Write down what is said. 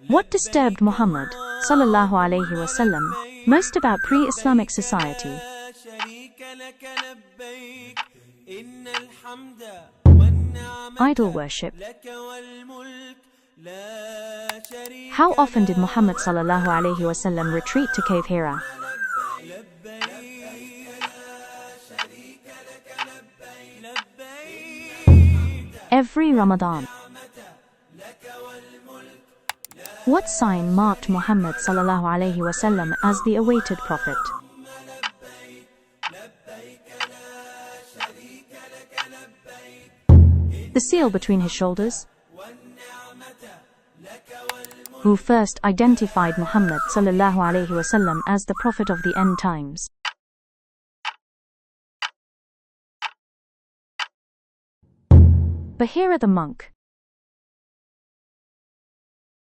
What disturbed Muhammad sallallahu alaihi wasallam most about pre-Islamic society? Idol worship. How often did Muhammad sallallahu alaihi wasallam retreat to cave Hira? Every Ramadan. What sign marked Muhammad sallallahu alaihi wasallam as the awaited prophet? The seal between his shoulders. Who first identified Muhammad sallallahu alaihi wasallam as the prophet of the end times? Bahira the monk.